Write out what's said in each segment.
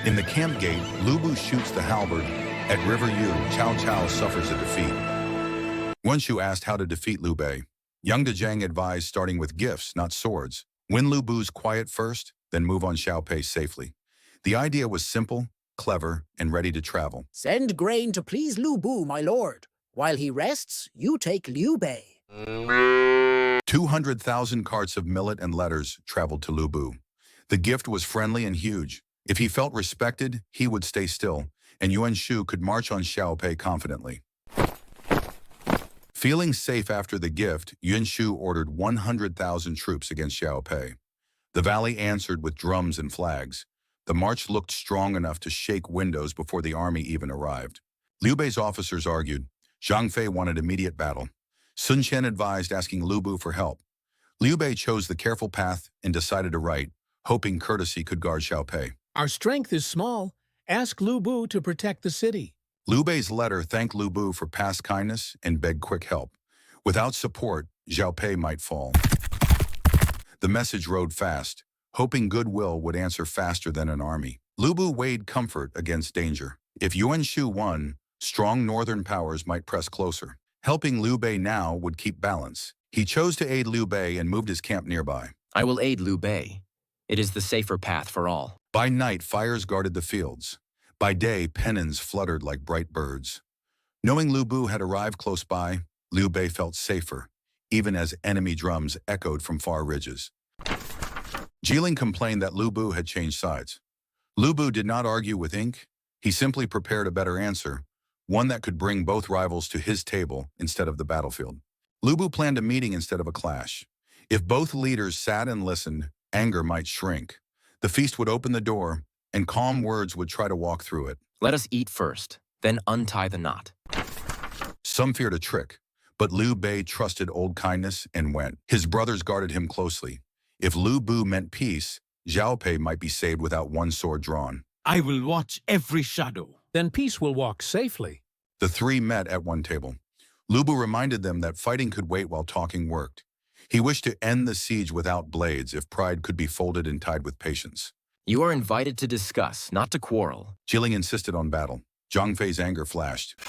In the camp gate, Liu Bei shoots the halberd. At River Yu, Cao Cao suffers a defeat. Yuan Shu asked how to defeat Liu Bei. Young Zhang advised starting with gifts, not swords. Win Liu Bei's quiet first, then move on Xiaopei safely. The idea was simple, clever, and ready to travel. Send grain to please Liu Bei, my lord. While he rests, you take Liu Bei. 200,000 carts of millet and letters traveled to Liu Bei. The gift was friendly and huge. If he felt respected, he would stay still, and Yuan Shu could march on Xiaopei confidently. Feeling safe after the gift, Yuan Shu ordered 100,000 troops against Xiaopei. The valley answered with drums and flags. The march looked strong enough to shake windows before the army even arrived. Liu Bei's officers argued. Zhang Fei wanted immediate battle. Sun Qian advised asking Liu Bei for help. Liu Bei chose the careful path and decided to write, hoping courtesy could guard Xiaopei. Our strength is small. Ask Liu Bei to protect the city. Liu Bei's letter thanked Liu Bei for past kindness and begged quick help. Without support, Xiaopei might fall. The message rode fast, hoping goodwill would answer faster than an army. Liu Bei weighed comfort against danger. If Yuan Shu won, strong northern powers might press closer. Helping Liu Bei now would keep balance. He chose to aid Liu Bei and moved his camp nearby. I will aid Liu Bei. It is the safer path for all. By night, fires guarded the fields. By day, pennons fluttered like bright birds. Knowing Liu Bei had arrived close by, Liu Bei felt safer, even as enemy drums echoed from far ridges. Jilin complained that Liu Bei had changed sides. Liu Bei did not argue with ink. He simply prepared a better answer, one that could bring both rivals to his table instead of the battlefield. Liu Bei planned a meeting instead of a clash. If both leaders sat and listened, anger might shrink. The feast would open the door, and calm words would try to walk through it. Let us eat first, then untie the knot. Some feared a trick, but Liu Bei trusted old kindness and went. His brothers guarded him closely. If Liu Bei meant peace, Xiaopei might be saved without one sword drawn. I will watch every shadow. Then peace will walk safely. The three met at one table. Liu Bei reminded them that fighting could wait while talking worked. He wished to end the siege without blades if pride could be folded and tied with patience. You are invited to discuss, not to quarrel. Jilin insisted on battle. Zhang Fei's anger flashed.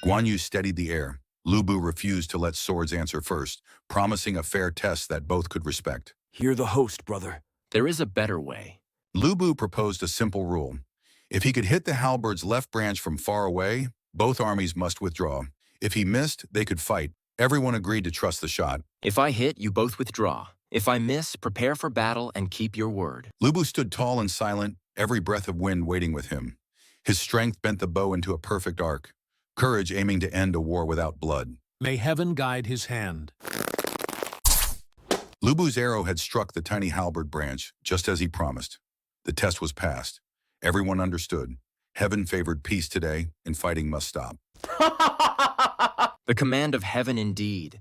Guan Yu steadied the air. Liu Bei refused to let swords answer first, promising a fair test that both could respect. Hear the host, brother. There is a better way. Liu Bei proposed a simple rule. If he could hit the halberd's left branch from far away, both armies must withdraw. If he missed, they could fight. Everyone agreed to trust the shot. If I hit, you both withdraw. If I miss, prepare for battle and keep your word. Liu Bei stood tall and silent, every breath of wind waiting with him. His strength bent the bow into a perfect arc, courage aiming to end a war without blood. May heaven guide his hand. Liu Bei's arrow had struck the tiny halberd branch, just as he promised. The test was passed. Everyone understood. Heaven favored peace today, and fighting must stop. The command of heaven indeed.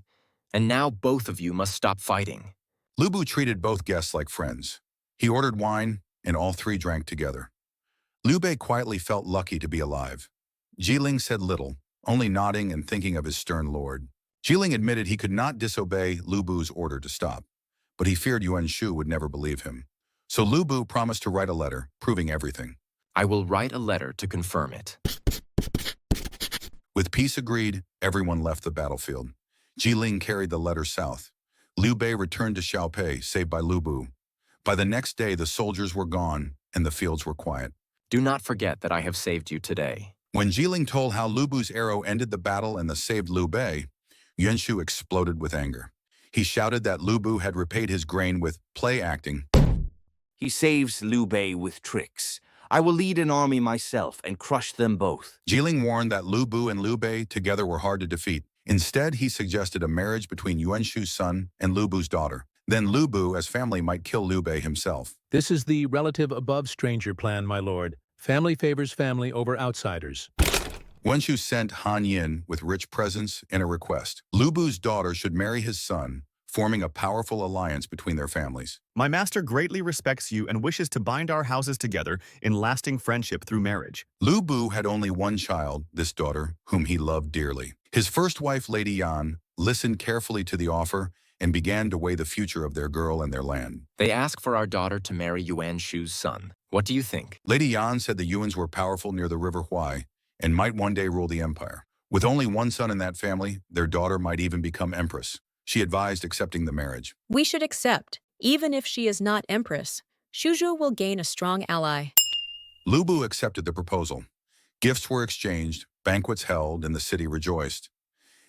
And now both of you must stop fighting. Liu Bei treated both guests like friends. He ordered wine, and all three drank together. Liu Bei quietly felt lucky to be alive. Jilin said little, only nodding and thinking of his stern lord. Jilin admitted he could not disobey Liu Bei's order to stop, but he feared Yuan Shu would never believe him. So Liu Bei promised to write a letter, proving everything. I will write a letter to confirm it. With peace agreed, everyone left the battlefield. Jilin carried the letter south. Liu Bei returned to Xiaopei, saved by Liu Bei. By the next day, the soldiers were gone, and the fields were quiet. Do not forget that I have saved you today. When Jilin told how Liu Bei's arrow ended the battle and thus saved Liu Bei, Yuan Shu exploded with anger. He shouted that Liu Bei had repaid his grain with play acting. He saves Liu Bei with tricks. I will lead an army myself and crush them both. Jilin warned that Liu Bei and Liu Bei together were hard to defeat. Instead, he suggested a marriage between Yuan Shu's son and Liu Bei's daughter. Then Liu Bei, as family, might kill Liu Bei himself. This is the relative above stranger plan, my lord. Family favors family over outsiders. Yuan Shu sent Han Yin with rich presents and a request. Liu Bei's daughter should marry his son, forming a powerful alliance between their families. My master greatly respects you and wishes to bind our houses together in lasting friendship through marriage. Liu Bei had only one child, this daughter, whom he loved dearly. His first wife, Lady Yan, listened carefully to the offer and began to weigh the future of their girl and their land. They ask for our daughter to marry Yuan Shu's son. What do you think? Lady Yan said the Yuans were powerful near the River Huai and might one day rule the empire. With only one son in that family, their daughter might even become empress. She advised accepting the marriage. We should accept. Even if she is not empress, Shuzhou will gain a strong ally. Liu Bei accepted the proposal. Gifts were exchanged, banquets held, and the city rejoiced.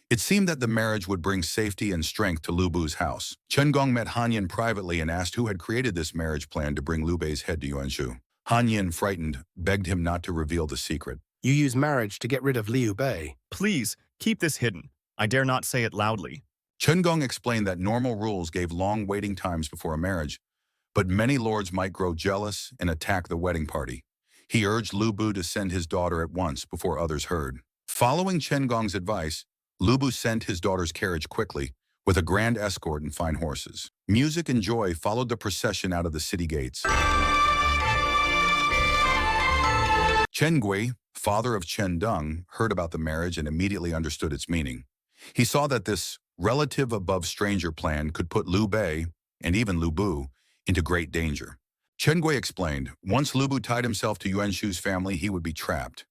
It seemed that the marriage would bring safety and strength to Liu Bei's house. Chen Gong met Han Yin privately and asked who had created this marriage plan to bring Liu Bei's head to Yuan Shu. Han Yin, frightened, begged him not to reveal the secret. You use marriage to get rid of Liu Bei. Please, keep this hidden. I dare not say it loudly. Chen Gong explained that normal rules gave long waiting times before a marriage, but many lords might grow jealous and attack the wedding party. He urged Liu Bei to send his daughter at once before others heard. Following Chen Gong's advice, Liu Bei sent his daughter's carriage quickly, with a grand escort and fine horses. Music and joy followed the procession out of the city gates. Chen Gui, father of Chen Deng, heard about the marriage and immediately understood its meaning. He saw that this relative above stranger plan could put Liu Bei, and even Liu Bei, into great danger. Chen Gui explained, once Liu Bei tied himself to Yuan Shu's family, he would be trapped.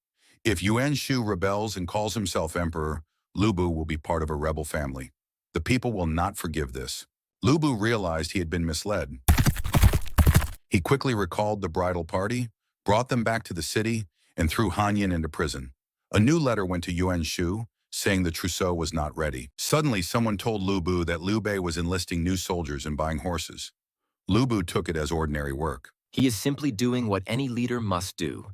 If Yuan Shu rebels and calls himself emperor, Liu Bei will be part of a rebel family. The people will not forgive this. Liu Bei realized he had been misled. He quickly recalled the bridal party, brought them back to the city, and threw Han Yin into prison. A new letter went to Yuan Shu, saying the trousseau was not ready. Suddenly, someone told Liu Bei that Liu Bei was enlisting new soldiers and buying horses. Liu Bei took it as ordinary work. He is simply doing what any leader must do.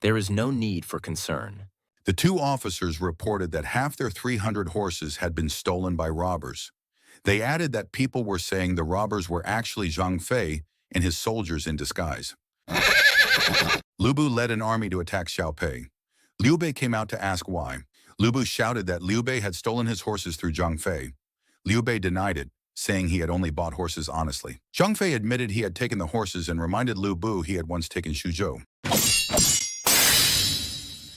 There is no need for concern. The two officers reported that half their 300 horses had been stolen by robbers. They added that people were saying the robbers were actually Zhang Fei and his soldiers in disguise. Liu Bei led an army to attack Xiaopei. Liu Bei came out to ask why. Liu Bei shouted that Liu Bei had stolen his horses through Zhang Fei. Liu Bei denied it, saying he had only bought horses honestly. Zhang Fei admitted he had taken the horses and reminded Liu Bei he had once taken Shuzhou.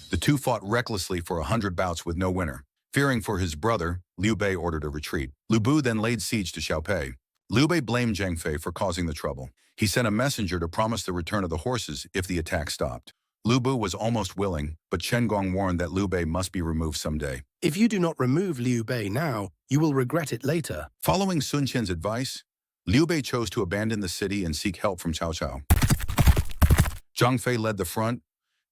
The two fought recklessly for 100 bouts with no winner. Fearing for his brother, Liu Bei ordered a retreat. Liu Bei then laid siege to Xiaopei. Liu Bei blamed Zhang Fei for causing the trouble. He sent a messenger to promise the return of the horses if the attack stopped. Liu Bei was almost willing, but Chen Gong warned that Liu Bei must be removed someday. If you do not remove Liu Bei now, you will regret it later. Following Sun Qian's advice, Liu Bei chose to abandon the city and seek help from Cao Cao. Zhang Fei led the front,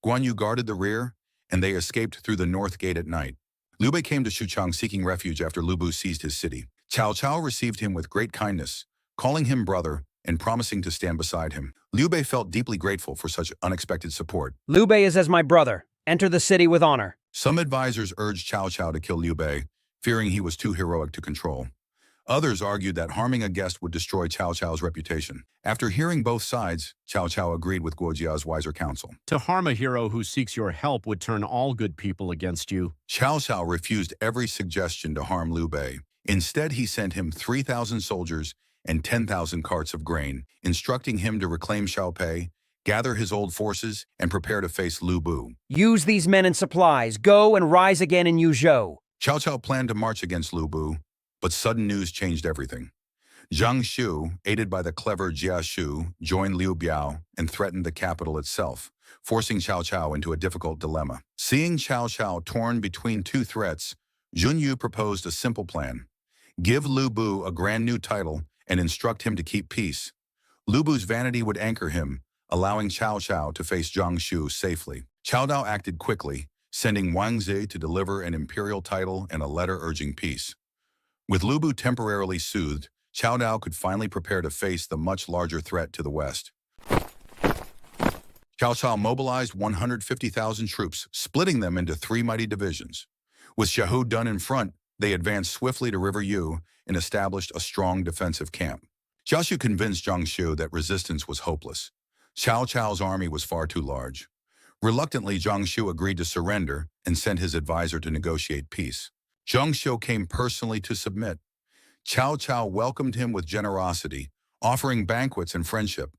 Guan Yu guarded the rear, and they escaped through the north gate at night. Liu Bei came to Xuchang seeking refuge after Liu Bei seized his city. Cao Cao received him with great kindness, calling him brother and promising to stand beside him. Liu Bei felt deeply grateful for such unexpected support. Liu Bei is as my brother. Enter the city with honor. Some advisors urged Cao Cao to kill Liu Bei, fearing he was too heroic to control. Others argued that harming a guest would destroy Cao Cao's reputation. After hearing both sides, Cao Cao agreed with Guojia's wiser counsel. To harm a hero who seeks your help would turn all good people against you. Cao Cao refused every suggestion to harm Liu Bei. Instead, he sent him 3,000 soldiers and 10,000 carts of grain, instructing him to reclaim Xiaopei, gather his old forces, and prepare to face Liu Bei. Use these men and supplies. Go and rise again in Yuzhou. Cao Cao planned to march against Liu Bei, but sudden news changed everything. Zhang Xiu, aided by the clever Jia Shu, joined Liu Biao and threatened the capital itself, forcing Cao Cao into a difficult dilemma. Seeing Cao Cao torn between two threats, Zhun Yu proposed a simple plan. Give Liu Bei a grand new title and instruct him to keep peace. Liu Bei's vanity would anchor him, allowing Cao Cao to face Zhang Xiu safely. Cao Dao acted quickly, sending Wang Zi to deliver an imperial title and a letter urging peace. With Liu Bei temporarily soothed, Cao Dao could finally prepare to face the much larger threat to the west. Cao Cao mobilized 150,000 troops, splitting them into 3 mighty divisions. With Xiahou Dun in front, they advanced swiftly to River Yu and established a strong defensive camp. Jia Shu convinced Zhang Xiu that resistance was hopeless. Cao Cao's army was far too large. Reluctantly, Zhang Xiu agreed to surrender and sent his advisor to negotiate peace. Zhang Xiu came personally to submit. Cao Cao welcomed him with generosity, offering banquets and friendship.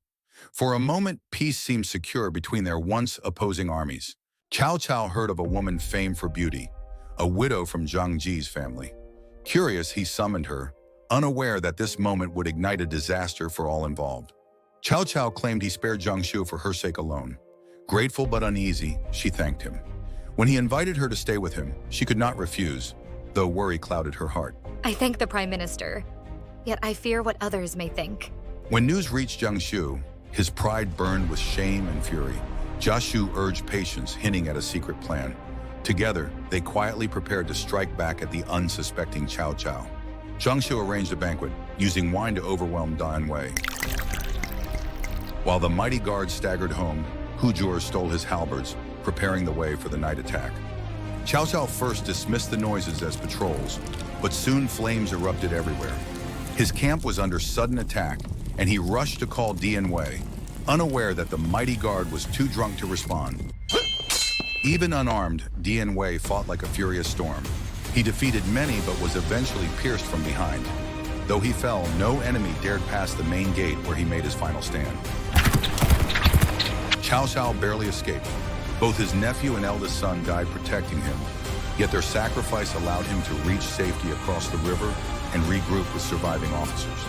For a moment, peace seemed secure between their once opposing armies. Cao Cao heard of a woman famed for beauty, a widow from Zhang Ji's family. Curious, he summoned her, unaware that this moment would ignite a disaster for all involved. Cao Cao claimed he spared Zhang Xiu for her sake alone. Grateful but uneasy, she thanked him. When he invited her to stay with him, she could not refuse, though worry clouded her heart. I thank the Prime Minister, yet I fear what others may think. When news reached Zhang Xiu, his pride burned with shame and fury. Zhang Xiu urged patience, hinting at a secret plan. Together, they quietly prepared to strike back at the unsuspecting Cao Cao. Zhang Xiu arranged a banquet, using wine to overwhelm Dian Wei. While the mighty guards staggered home, Hu Jur stole his halberds, preparing the way for the night attack. Cao Cao first dismissed the noises as patrols, but soon flames erupted everywhere. His camp was under sudden attack, and he rushed to call Dian Wei, unaware that the mighty guard was too drunk to respond. Even unarmed, Dian Wei fought like a furious storm. He defeated many but was eventually pierced from behind. Though he fell, no enemy dared pass the main gate where he made his final stand. Cao Cao barely escaped. Both his nephew and eldest son died protecting him, yet their sacrifice allowed him to reach safety across the river and regroup with surviving officers.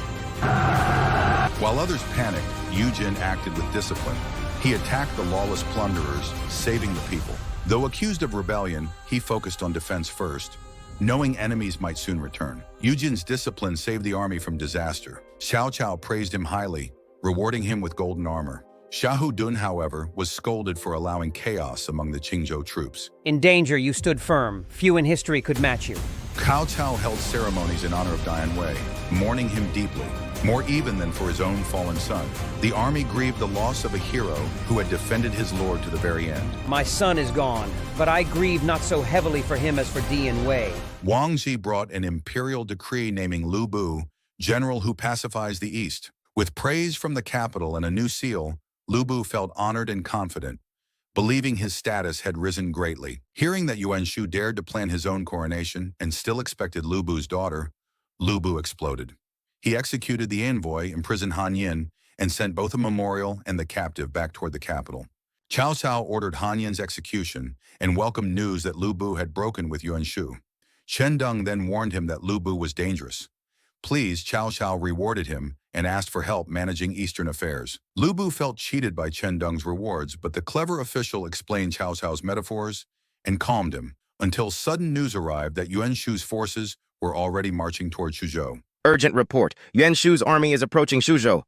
While others panicked, Yu Jin acted with discipline. He attacked the lawless plunderers, saving the people. Though accused of rebellion, he focused on defense first, knowing enemies might soon return. Yu Jin's discipline saved the army from disaster. Cao Cao praised him highly, rewarding him with golden armor. Xiahou Dun, however, was scolded for allowing chaos among the Qingzhou troops. In danger, you stood firm. Few in history could match you. Cao Cao held ceremonies in honor of Dian Wei, mourning him deeply, more even than for his own fallen son. The army grieved the loss of a hero who had defended his lord to the very end. My son is gone, but I grieve not so heavily for him as for Dian Wei. Wang Zi brought an imperial decree naming Liu Bei, general who pacifies the East. With praise from the capital and a new seal, Liu Bei felt honored and confident, believing his status had risen greatly. Hearing that Yuan Shu dared to plan his own coronation and still expected Liu Bei's daughter, Liu Bei exploded. He executed the envoy, imprisoned Han Yin, and sent both a memorial and the captive back toward the capital. Cao Cao ordered Han Yin's execution and welcomed news that Liu Bei had broken with Yuan Shu. Chen Deng then warned him that Liu Bei was dangerous. Pleased, Cao Cao rewarded him and asked for help managing Eastern affairs. Liu Bei felt cheated by Chen Deng's rewards, but the clever official explained Cao Cao's metaphors and calmed him, until sudden news arrived that Yuan Shu's forces were already marching toward Suzhou. Urgent report. Yuan Shu's army is approaching Suzhou.